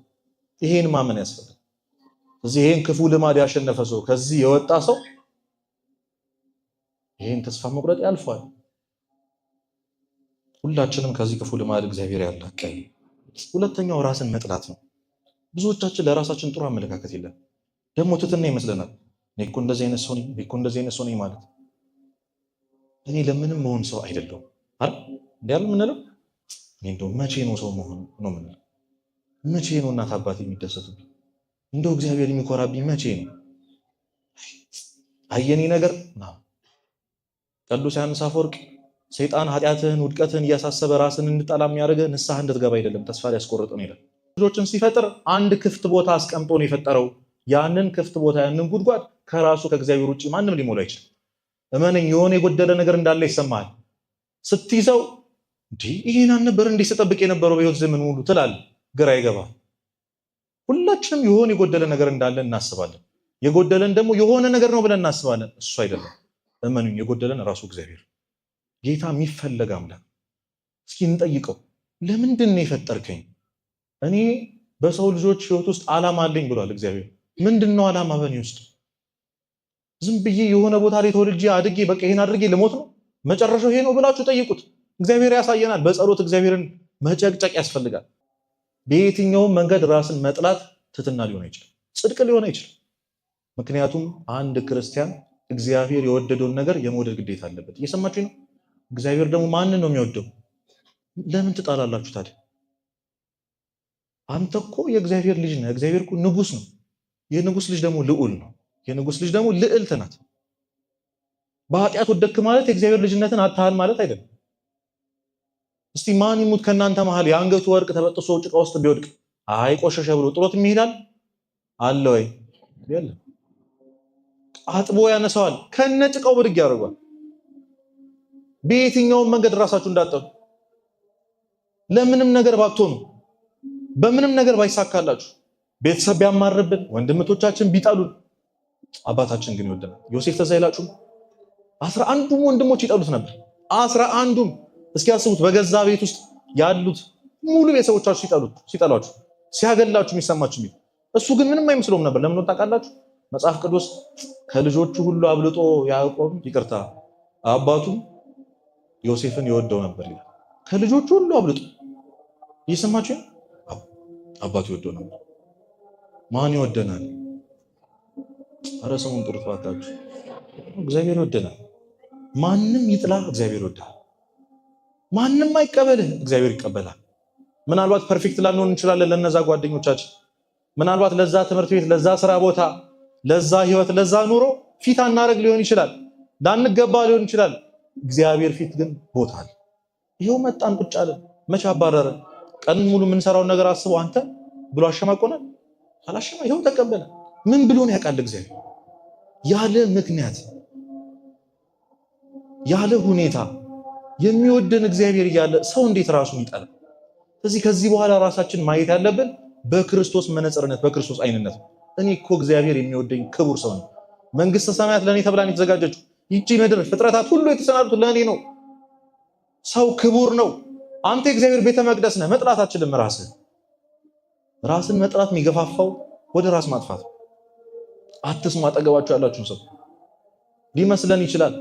ይሄን ማመን ያስፈልጋል። እዚህ ይሄን ክፉ ልማድ ያሸነፈ ሰው፣ ከዚህ የወጣ ሰው ይሄን ተስፋ መቁረጥ ያልፋል። ሁላችንም ከዚህ ክፉ ልማድ እግዚአብሔር ያላቀይ። ሁለተኛው ራስን መጥላት ነው። ብዙዎቻችን ለራሳችን ጥሩ አመለካከት የለም። ደግሞ ትትና ይመስለናል። እኔ እኮ እንደዚህ አይነት ሰው ነኝ፣ እኔ እኮ እንደዚህ አይነት ሰው ነኝ ማለት እኔ ለምንም መሆን ሰው አይደለሁም አይደል? እንዲያል ምንለው እኔ እንደው መቼ ነው ሰው መሆን ነው ምንለው? መቼ ነው እናት አባት የሚደሰቱብኝ? እንደው እግዚአብሔር የሚኮራብኝ መቼ ነው? አየኔ ነገር ነው። ቅዱስ ዮሐንስ አፈወርቅ ሰይጣን ኃጢአትህን ውድቀትህን እያሳሰበ ራስን እንድጠላ የሚያደርገህ ንስሐ እንድትገባ አይደለም፣ ተስፋ ሊያስቆርጥ ነው ይላል። ልጆችን ሲፈጥር አንድ ክፍት ቦታ አስቀምጦ ነው የፈጠረው። ያንን ክፍት ቦታ ያንን ጉድጓድ ከራሱ ከእግዚአብሔር ውጭ ማንም ሊሞላ አይችልም። እመነኝ፣ የሆነ የጎደለ ነገር እንዳለ ይሰማሃል። ስትይዘው ይሄን አልነበር እንዴ ስጠብቅ የነበረው በህይወት ዘመን ሙሉ ትላለህ። ግራ ይገባል። ሁላችንም የሆነ የጎደለ ነገር እንዳለ እናስባለን። የጎደለን ደግሞ የሆነ ነገር ነው ብለን እናስባለን። እሱ አይደለም። እመኑኝ፣ የጎደለን ራሱ እግዚአብሔር ጌታ የሚፈለግ አምላክ። እስኪ እንጠይቀው፣ ለምንድን ነው የፈጠርከኝ? እኔ በሰው ልጆች ህይወት ውስጥ ዓላማ አለኝ ብሏል እግዚአብሔር። ምንድነው ዓላማ በእኔ ውስጥ? ዝም ብዬ የሆነ ቦታ ላይ ተወልጄ አድጌ በቃ ይሄን አድርጌ ልሞት ነው መጨረሻው ይሄ ነው ብላችሁ ጠይቁት። እግዚአብሔር ያሳየናል። በጸሎት እግዚአብሔርን መጨቅጨቅ ያስፈልጋል። በየትኛውም መንገድ ራስን መጥላት ትትና ሊሆን አይችልም፣ ጽድቅ ሊሆን አይችልም። ምክንያቱም አንድ ክርስቲያን እግዚአብሔር የወደደውን ነገር የመውደድ ግዴታ አለበት። እየሰማችሁ ነው? እግዚአብሔር ደግሞ ማንን ነው የሚወደው? ለምን ትጣላላችሁ ታዲያ? አንተ እኮ የእግዚአብሔር ልጅ ነህ። እግዚአብሔር እኮ ንጉስ ነው። የንጉስ ልጅ ደግሞ ልዑል ነው። የንጉስ ልጅ ደግሞ ልዕልት ናት። በኃጢአት ወደክ ማለት የእግዚአብሔር ልጅነትን አታሃል ማለት አይደለም። እስቲ ማን ይሙት ከእናንተ መሃል የአንገቱ ወርቅ ተበጥሶ ጭቃ ውስጥ ቢወድቅ አይ ቆሸሸ ብሎ ጥሎት ይሄዳል አለ ወይ? የለም። አጥቦ ያነሳዋል፣ ከነጭቃው ብድግ ያደርጓል። በየትኛውም መንገድ ራሳችሁ እንዳጠሉ፣ ለምንም ነገር ባትሆኑ፣ በምንም ነገር ባይሳካላችሁ፣ ቤተሰብ ቢያማርብን፣ ወንድምቶቻችን ቢጠሉን፣ አባታችን ግን ይወደናል። ዮሴፍ ተዛ ይላችሁ 11ዱም ወንድሞች ይጠሉት ነበር። 11ዱም እስኪ ያስቡት፣ በገዛ ቤት ውስጥ ያሉት ሙሉ ቤተሰቦቻችሁ ሲጠሏችሁ፣ ሲያገላችሁ የሚሰማችሁ ቢል፣ እሱ ግን ምንም አይመስለውም ነበር። ለምን ታውቃላችሁ? መጽሐፍ ቅዱስ ከልጆቹ ሁሉ አብልጦ ያዕቆብ ይቅርታ አባቱ ዮሴፍን ይወደው ነበር ይላል። ከልጆቹ ሁሉ አብልጦ እየሰማችሁ አባቱ ይወደው ነበር። ማን ይወደናል? ኧረ ስሙን ጥሩት ባካችሁ። እግዚአብሔር ይወደናል። ማንም ይጥላ እግዚአብሔር ይወዳል። ማንም አይቀበልህ እግዚአብሔር ይቀበላል። ምናልባት ፐርፌክት ላንሆን እንችላለን ለነዛ ጓደኞቻችን፣ ምናልባት ለዛ ትምህርት ቤት፣ ለዛ ስራ ቦታ፣ ለዛ ህይወት፣ ለዛ ኑሮ ፊት አናረግ ሊሆን ይችላል፣ ላንገባ ሊሆን ይችላል። እግዚአብሔር ፊት ግን ቦታ አለ። ይሄው መጣን ቁጭ አለን። መቼ አባረረ? ቀኑን ሙሉ የምንሰራውን ነገር አስበው አንተ ብሎ አሸማቆናል? አላሸማ። ይሄው ተቀበለ። ምን ብሎን ያውቃል እግዚአብሔር? ያለ ምክንያት ያለ ሁኔታ የሚወደን እግዚአብሔር እያለ ሰው እንዴት ራሱን ይጠላል? ስለዚህ ከዚህ በኋላ ራሳችን ማየት ያለብን በክርስቶስ መነጽርነት፣ በክርስቶስ አይንነት። እኔ እኮ እግዚአብሔር የሚወደኝ ክቡር ሰው ነው። መንግስተ ሰማያት ለእኔ ተብላ የተዘጋጀችው ይቺ ምድር፣ ፍጥረታት ሁሉ የተሰናዱት ለእኔ ነው። ሰው ክቡር ነው። አንተ የእግዚአብሔር ቤተ መቅደስ ነህ። መጥላት አችልም። ራስን መጥላት የሚገፋፋው ወደ ራስ ማጥፋት። አትስሙ። አጠገባችሁ ያላችሁን ሰው ሊመስለን ይችላል።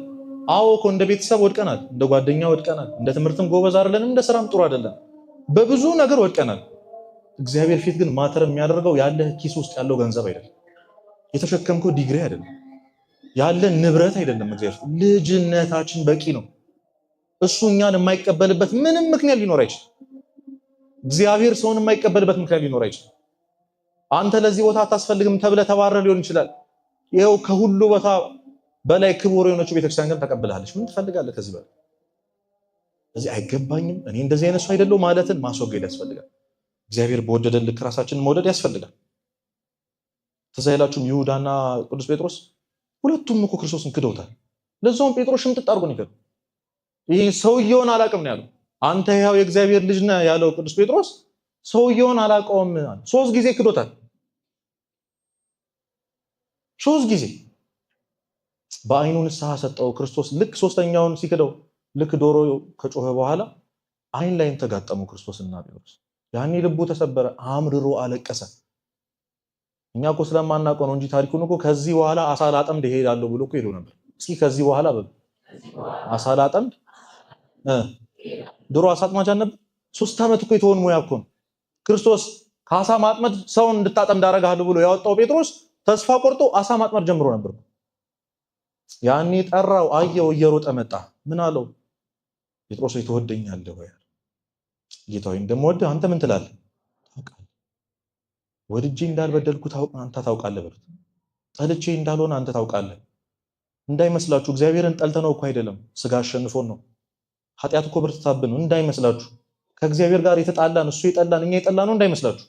አዎ እኮ እንደ ቤተሰብ ወድቀናል፣ እንደ ጓደኛ ወድቀናል፣ እንደ ትምህርትም ጎበዝ አይደለንም፣ እንደ ስራም ጥሩ አይደለም፣ በብዙ ነገር ወድቀናል። እግዚአብሔር ፊት ግን ማተር የሚያደርገው ያለህ ኪስ ውስጥ ያለው ገንዘብ አይደለም፣ የተሸከምከው ዲግሪ አይደለም፣ ያለ ንብረት አይደለም። እግዚአብሔር ልጅነታችን በቂ ነው። እሱ እኛን የማይቀበልበት ምንም ምክንያት ሊኖር አይችልም። እግዚአብሔር ሰውን የማይቀበልበት ምክንያት ሊኖር አይችልም። አንተ ለዚህ ቦታ አታስፈልግም ተብለህ ተባረህ ሊሆን ይችላል። ይኸው ከሁሉ ቦታ በላይ ክቡር የሆነችው ቤተክርስቲያን ግን ተቀብላለች። ምን ትፈልጋለህ ከዚህ በላይ? ስለዚህ አይገባኝም፣ እኔ እንደዚህ አይነት ሰው አይደለሁ ማለትን ማስወገድ ያስፈልጋል። እግዚአብሔር በወደደን ልክ ራሳችንን መውደድ ያስፈልጋል። ትዝ አይላችሁም ይሁዳና ቅዱስ ጴጥሮስ? ሁለቱም እኮ ክርስቶስን ክደውታል። ለዛውም ጴጥሮስ ሽምጥጥ አድርጎ ነው የካደው። ይሄ ሰውየውን አላውቅም ነው ያለው። አንተ ያው የእግዚአብሔር ልጅ ነህ ያለው ቅዱስ ጴጥሮስ ሰውየውን አላውቀውም አለ። 3 ጊዜ ክዶታል። 3 ጊዜ በአይኑ ንስሐ ሰጠው ክርስቶስ። ልክ 3ኛውን ሲክደው ልክ ዶሮ ከጮኸ በኋላ አይን ላይም ተጋጠሙ ክርስቶስና ጴጥሮስ። ያኔ ልቡ ተሰበረ፣ አምርሮ አለቀሰ። እኛ እኮ ስለማናውቀው ነው እንጂ ታሪኩን እኮ ከዚህ በኋላ አሳ ላጠምድ እሄዳለሁ ብሎ እኮ ሄዶ ነበር። እስኪ ከዚህ በኋላ አሳ ላጠምድ ድሮ አሳ አጥማጅ ነበር። 3 ዓመት እኮ የተወን ሙያ እኮ ነው። ክርስቶስ ከአሳ ማጥመድ ሰውን እንድታጠምድ አደርግሃለሁ ብሎ ያወጣው ጴጥሮስ ተስፋ ቆርጦ አሳ ማጥመድ ጀምሮ ነበር። ያኔ ጠራው፣ አየው፣ እየሮጠ መጣ። ምን አለው? ጴጥሮስ ሆይ ትወደኛለህ ወይ? ጌታ ሆይ እንደምወድህ አንተ ምን ትላለህ? ታውቃለህ። ወድጄ እንዳልበደልኩ አንተ ታውቃለህ በሉት። ጠልቼ እንዳልሆነ አንተ ታውቃለህ። እንዳይመስላችሁ እግዚአብሔርን ጠልተነው እኮ አይደለም፣ ስጋ አሸንፎን ነው። ኃጢአት እኮ ብርትታብን ነው። እንዳይመስላችሁ ከእግዚአብሔር ጋር የተጣላን እሱ የጠላን እኛ የጠላነው እንዳይመስላችሁ።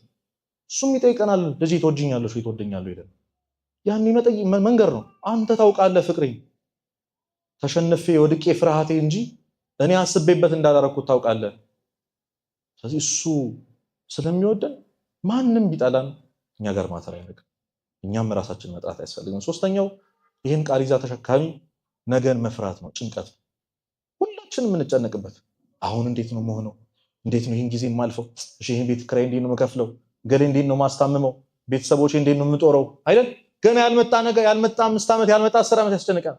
እሱም ይጠይቀናል፣ ልጄ ትወጂኛለሽ ወይ ትወደኛለህ ወይ? ያን ይመጣይ መንገር ነው። አንተ ታውቃለህ ፍቅሬን ተሸንፌ ወድቄ ፍርሃቴ እንጂ እኔ አስቤበት እንዳላረኩት ታውቃለህ። ስለዚህ እሱ ስለሚወደን ማንም ቢጠላን እኛ ጋር ማተር አያደርግም። እኛም ራሳችን መጥራት አያስፈልግም። 3ኛው ይህን ቃል ይዛ ተሸካሚ ነገን መፍራት ነው፣ ጭንቀት ነው። ሁላችንም የምንጨነቅበት አሁን እንዴት ነው መሆነው? እንዴት ነው ይህን ጊዜ የማልፈው? እሺ ይህን ቤት ኪራይ እንዴት ነው የምከፍለው? ገሌ እንዴት ነው ማስታምመው? ቤተሰቦቼ እንዴት ነው የምጦረው? አይደል? ገና ያልመጣ ነገር ያልመጣ 5 ዓመት ያልመጣ 10 ዓመት ያስጨንቃል።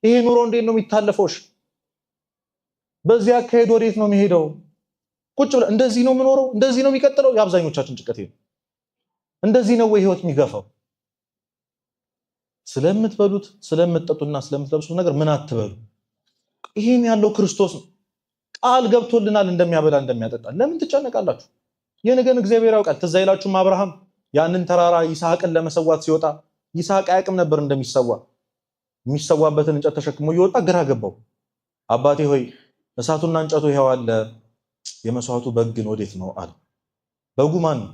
ይሄ ኑሮ እንዴት ነው የሚታለፈው? በዚህ አካሄድ ወዴት ነው የሚሄደው? ቁጭ ብለህ እንደዚህ ነው የምኖረው፣ እንደዚህ ነው የሚቀጥለው። የአብዛኞቻችን ጭንቀት ይሄ እንደዚህ ነው ወይ ህይወት የሚገፋው? ስለምትበሉት ስለምትጠጡና ስለምትለብሱት ነገር ምን አትበሉ። ይሄን ያለው ክርስቶስ ነው። ቃል ገብቶልናል እንደሚያበላ እንደሚያጠጣ። ለምን ትጨነቃላችሁ? የነገን እግዚአብሔር ያውቃል። ትዝ አይላችሁም? አብርሃም ያንን ተራራ ይስሐቅን ለመሰዋት ሲወጣ ይስሐቅ አያውቅም ነበር እንደሚሰዋ። የሚሰዋበትን እንጨት ተሸክሞ እየወጣ ግራ ገባው። አባቴ ሆይ እሳቱና እንጨቱ ይኸው አለ፣ የመስዋዕቱ በግ ግን ወዴት ነው አለ። በጉ ማን ነው?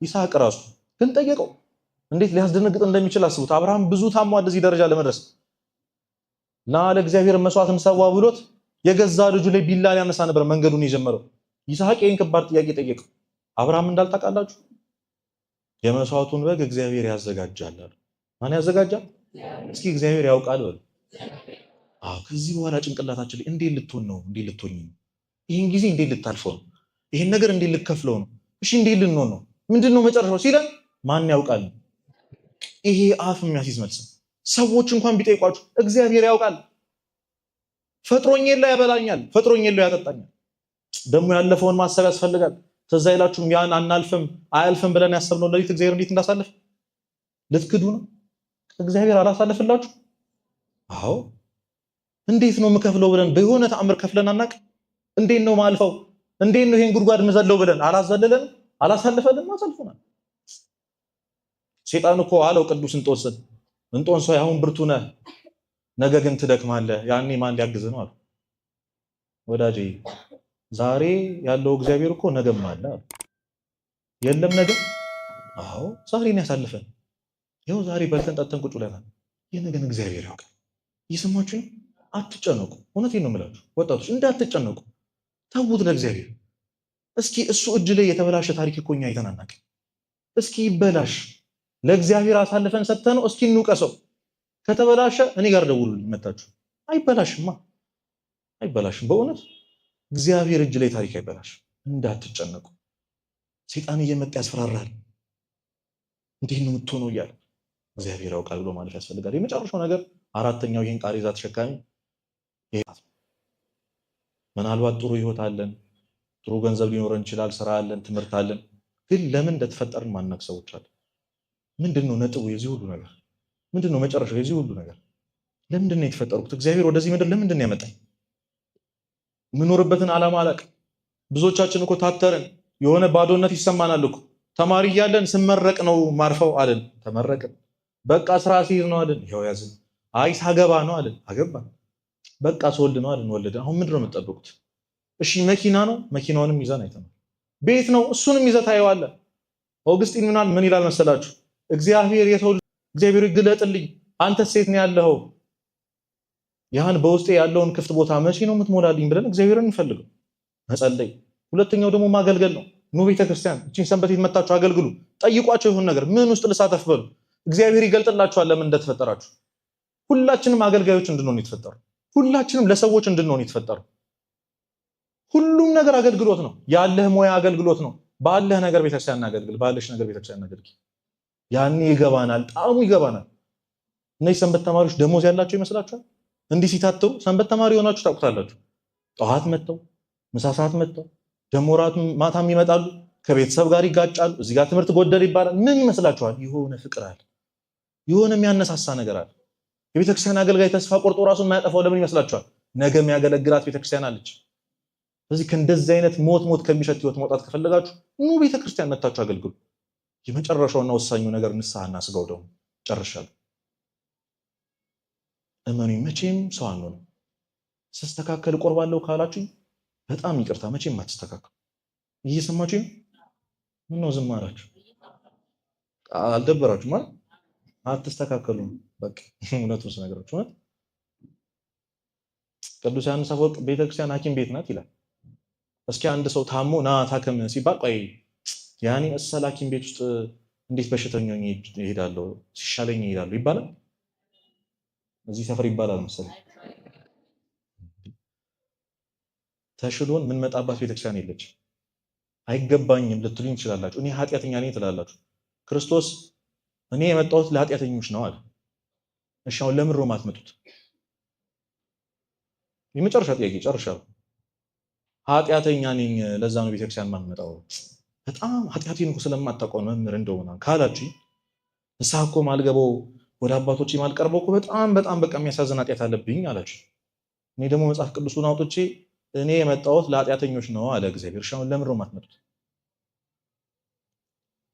ይስሐቅ ራሱ። ግን ጠየቀው፣ እንዴት ሊያስደነግጥ እንደሚችል አስቡት። አብርሃም ብዙ ታሟል እዚህ ደረጃ ለመድረስ ና ለእግዚአብሔር መስዋዕትን ሰዋ ብሎት የገዛ ልጁ ላይ ቢላ ሊያነሳ ነበር መንገዱን የጀመረው። ይስሐቅ ይህን ከባድ ጥያቄ ጠየቀው። አብርሃም እንዳልታውቃላችሁ የመስዋዕቱን በግ እግዚአብሔር ያዘጋጃል አለ። ማን ያዘጋጃል? እስኪ እግዚአብሔር ያውቃል በሉ። ከዚህ በኋላ ጭንቅላታችን ላይ እንዴት ልትሆን ነው? እንዴት ልትሆኝ ነው? ይህን ጊዜ እንዴት ልታልፈው ነው? ይህን ነገር እንዴት ልከፍለው ነው? እሺ እንዴት ልንሆን ነው? ምንድነው መጨረሻው ሲለን ማን ያውቃል? ይሄ አፍ የሚያስይዝ መልስ። ሰዎች እንኳን ቢጠይቋችሁ እግዚአብሔር ያውቃል። ፈጥሮኝ የለ ያበላኛል፣ ፈጥሮኝ የለ ያጠጣኛል። ደግሞ ያለፈውን ማሰብ ያስፈልጋል። ትዝ አይላችሁም? ያን አናልፍም አያልፍም ብለን ያሰብነው ለሊት እግዚአብሔር እንዴት እንዳሳለፍ ልትክዱ ነው? እግዚአብሔር አላሳለፍላችሁ? አዎ። እንዴት ነው የምከፍለው ብለን በሆነ ተአምር ከፍለን አናቅ? እንዴት ነው ማልፈው? እንዴት ነው ይሄን ጉድጓድ ምዘለው ብለን አላዘለለን? አላሳልፈልን? አሳልፎናል። ሴጣን እኮ አለው ቅዱስ እንጦንስ ሆይ አሁን ብርቱ ነህ፣ ነገ ግን ትደክማለህ። ያኔ ማን ሊያግዝ ነው አሉ። ወዳጄ ዛሬ ያለው እግዚአብሔር እኮ ነገም አለ አሉ። የለም ነገ? አዎ ዛሬን ያሳልፈን። ይኸው ዛሬ በልተን ጠጥተን ቁጭ ብለናል። የነገን እግዚአብሔር ያውቃል። እየሰማችሁ ነው? አትጨነቁ። እውነቴን ነው የምላችሁ ወጣቶች፣ እንዳትጨነቁ። ተውት ለእግዚአብሔር። እስኪ እሱ እጅ ላይ የተበላሸ ታሪክ እኮ እኛ አይተን አናውቅም። እስኪ ይበላሽ ለእግዚአብሔር አሳልፈን ሰጥተነው እስኪ እንውቀሰው። ከተበላሸ እኔ ጋር ደውሉልኝ መጣችሁ። አይበላሽማ፣ አይበላሽም። በእውነት እግዚአብሔር እጅ ላይ ታሪክ አይበላሽም። እንዳትጨነቁ። ሰይጣን እየመጣ ያስፈራራል። እንዴት ነው የምትሆነው እያለ እግዚአብሔር ያውቃል ብሎ ማለፍ ያስፈልጋል። የመጨረሻው ነገር አራተኛው ይህን ቃሬዛ ተሸካሚ ምናልባት ጥሩ ህይወት አለን፣ ጥሩ ገንዘብ ሊኖረን ይችላል፣ ስራ አለን፣ ትምህርት አለን። ግን ለምን እንደተፈጠርን ማናቅ ሰዎች አለ። ምንድነው ነጥቡ የዚህ ሁሉ ነገር? ምንድነው መጨረሻው የዚህ ሁሉ ነገር? ለምንድን ነው የተፈጠርኩት? እግዚአብሔር ወደዚህ ምድር ለምንድን ነው ያመጣኝ? የምኖርበትን ዓላማ አላቅ። ብዙዎቻችን እኮ ታተርን፣ የሆነ ባዶነት ይሰማናል እኮ። ተማሪ እያለን ስመረቅ ነው ማርፈው አለን፣ ተመረቅን። በቃ ስራ ሲይዝ ነው አለን፣ ይኸው ያዝን። አይ ሳገባ ነው አለን፣ አገባን። በቃ ስወልድ ነው አለን፣ ወለድን። አሁን ምንድን ነው የምትጠብቁት? እሺ መኪና ነው፣ መኪናውንም ይዘን አይተናል። ቤት ነው፣ እሱንም ይዘህ ታየዋለህ። ኦግስጢን ምን ይላል መሰላችሁ? እግዚአብሔር እግዚአብሔር ግለጥልኝ፣ አንተ ሴት ነው ያለኸው፣ ያን በውስጤ ያለውን ክፍት ቦታ መቼ ነው የምትሞላልኝ ብለን እግዚአብሔርን እንፈልገው፣ መጸለይ። ሁለተኛው ደግሞ ማገልገል ነው። ኑ ቤተክርስቲያን እቺን ሰንበት መታችሁ አገልግሉ። ጠይቋቸው ይሁን ነገር ምን ውስጥ ልሳተፍ በሉ። እግዚአብሔር ይገልጥላችኋል ለምን እንደተፈጠራችሁ። ሁላችንም አገልጋዮች እንድንሆን የተፈጠሩ፣ ሁላችንም ለሰዎች እንድንሆን የተፈጠሩ። ሁሉም ነገር አገልግሎት ነው። ያለህ ሙያ አገልግሎት ነው። ባለህ ነገር ቤተክርስቲያን አገልግል፣ ባለሽ ነገር ቤተክርስቲያን አገልግል። ያኔ ይገባናል፣ ጣዕሙ ይገባናል። እነዚህ ሰንበት ተማሪዎች ደሞዝ ያላቸው ይመስላችኋል? እንዲህ ሲታተሩ ሰንበት ተማሪ ሆናችሁ ታውቁታላችሁ። ጠዋት መጥተው ምሳ ሰዓት መጥተው ደሞ ራት ማታም ይመጣሉ፣ ከቤተሰብ ጋር ይጋጫሉ። እዚህ ጋር ትምህርት ጎደል ይባላል። ምን ይመስላችኋል? የሆነ ፍቅር አለ፣ የሆነ የሚያነሳሳ ነገር አለ። የቤተክርስቲያን አገልጋይ ተስፋ ቆርጦ ራሱን የማያጠፋው ለምን ይመስላችኋል? ነገ የሚያገለግላት ቤተክርስቲያን አለች። ስለዚህ ከእንደዚህ አይነት ሞት ከሚሸት ህይወት መውጣት ከፈለጋችሁ ኑ ቤተክርስቲያን መጥታችሁ አገልግሉ። የመጨረሻውና ወሳኙ ነገር ንስሐና ስጋው ደግሞ ጨርሻለሁ። እመኑኝ መቼም ሰው አንሆንም። ስስተካከል ቆርባለሁ ካላችሁ በጣም ይቅርታ፣ መቼም አትስተካከሉ። እየሰማችሁ ምን ነው ዝም አላችሁ? አልደበራችሁ ማለት አትስተካከሉም። በቃ እውነቱን ስነግራችሁ ማለት ቅዱስ ዮሐንስ አፈወርቅ ቤተክርስቲያን ሐኪም ቤት ናት ይላል። እስኪ አንድ ሰው ታሞ ና ታከም ሲባል ቆይ ያኔ መሰል ሐኪም ቤት ውስጥ እንዴት በሽተኛው ይሄዳለሁ ሲሻለኝ ይሄዳለሁ ይባላል? እዚህ ሰፈር ይባላል መሰለኝ። ተሽሎን ምን መጣባት ቤተክርስቲያን የለች። አይገባኝም ልትሉኝ ትችላላችሁ። እኔ ኃጢአተኛ ነኝ ትላላችሁ። ክርስቶስ እኔ የመጣሁት ለኃጢአተኞች ነው አለ። እሺ አሁን ለምን ሮም አትመጡት? የመጨረሻ ጥያቄ ጨርሻለሁ። ኃጢአተኛ ነኝ ለዛ ነው ቤተክርስቲያን ማንመጣው። በጣም ኃጢአቴን እኮ ስለማታውቀው መምህር እንደሆነ ካላችሁ ንስሐ እኮ ማልገባው ወደ አባቶቼ ማልቀርበው እኮ በጣም በቃ የሚያሳዝን ኃጢአት አለብኝ አላችሁ። እኔ ደግሞ መጽሐፍ ቅዱሱን አውጥቼ እኔ የመጣሁት ለኃጢአተኞች ነው አለ እግዚአብሔር። እሺ አሁን ለምን ሮም አትመጡት?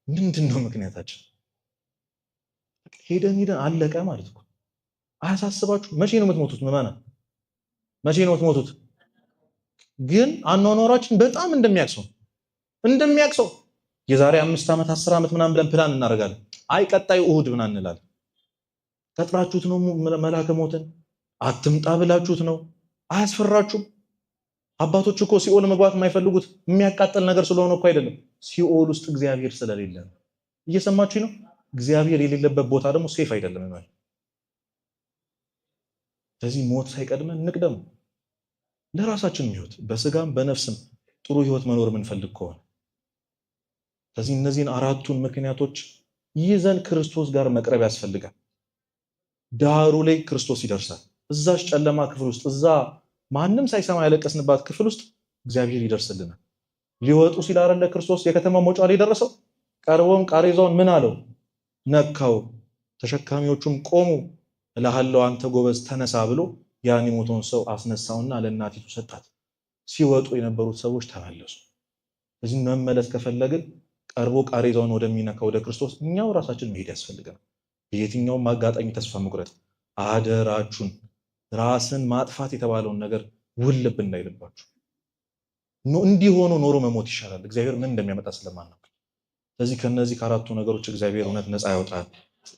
ምንድነው ምክንያታችን? ሄደን አለቀ ማለት እኮ። አያሳስባችሁ? መቼ ነው የምትሞቱት? ምዕመናን መቼ ነው የምትሞቱት? ግን አኗኗራችን በጣም እንደሚያክሰው የዛሬ 5 ዓመት 10 ዓመት ምናምን ብለን ፕላን እናደርጋለን። አይ ቀጣይ እሁድ ምን እንላለን? ቀጥራችሁት ነው መላከ ሞትን አትምጣ ብላችሁት ነው? አያስፈራችሁም? አባቶች እኮ ሲኦል መግባት የማይፈልጉት የሚያቃጥል ነገር ስለሆነ እኮ አይደለም፣ ሲኦል ውስጥ እግዚአብሔር ስለሌለ ነው። እየሰማችሁ ነው? እግዚአብሔር የሌለበት ቦታ ደግሞ ሴፍ አይደለም ማለት። ስለዚህ ሞት ሳይቀድመን እንቅደም ለራሳችን ህይወት በስጋም በነፍስም ጥሩ ህይወት መኖር የምንፈልግ ከሆነ። ስለዚህ እነዚህን አራቱን ምክንያቶች ይዘን ክርስቶስ ጋር መቅረብ ያስፈልጋል። ዳሩ ላይ ክርስቶስ ይደርሳል። እዛች ጨለማ ክፍል ውስጥ እዛ ማንም ሳይሰማ ያለቀስንባት ክፍል ውስጥ እግዚአብሔር ይደርስልናል። ሊወጡ ሲል አይደለ ክርስቶስ የከተማ መውጫ ላይ ደረሰው። ቀርቦም ቃሬዛውን ምን አለው? ነካው። ተሸካሚዎቹም ቆሙ። እልሃለሁ አንተ ጎበዝ ተነሳ ብሎ ያን የሞተውን ሰው አስነሳውና ለእናቲቱ ሰጣት። ሲወጡ የነበሩት ሰዎች ተመለሱ። እዚህ መመለስ ከፈለግን ቀርቦ ቃሬዛውን ወደሚነካ ወደ ክርስቶስ እኛው ራሳችን መሄድ ያስፈልገናል። በየትኛውም አጋጣሚ ተስፋ መቁረጥ አደራችሁን፣ ራስን ማጥፋት የተባለውን ነገር ውልብ እንዳይልባችሁ። እንዲህ ሆኖ ኖሮ መሞት ይሻላል፣ እግዚአብሔር ምን እንደሚያመጣ ስለማናውቅ። ስለዚህ ከነዚህ ከአራቱ ነገሮች እግዚአብሔር እውነት ነፃ ያውጣል።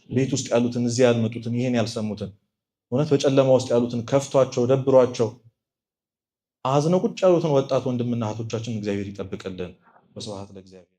ቤት ውስጥ ያሉትን እዚህ ያልመጡትን ይሄን ያልሰሙትን እውነት በጨለማ ውስጥ ያሉትን ከፍቷቸው ደብሯቸው አዝነው ቁጭ ያሉትን ወጣት ወንድምና እህቶቻችን እግዚአብሔር ይጠብቅልን። በስብሐት ለእግዚአብሔር።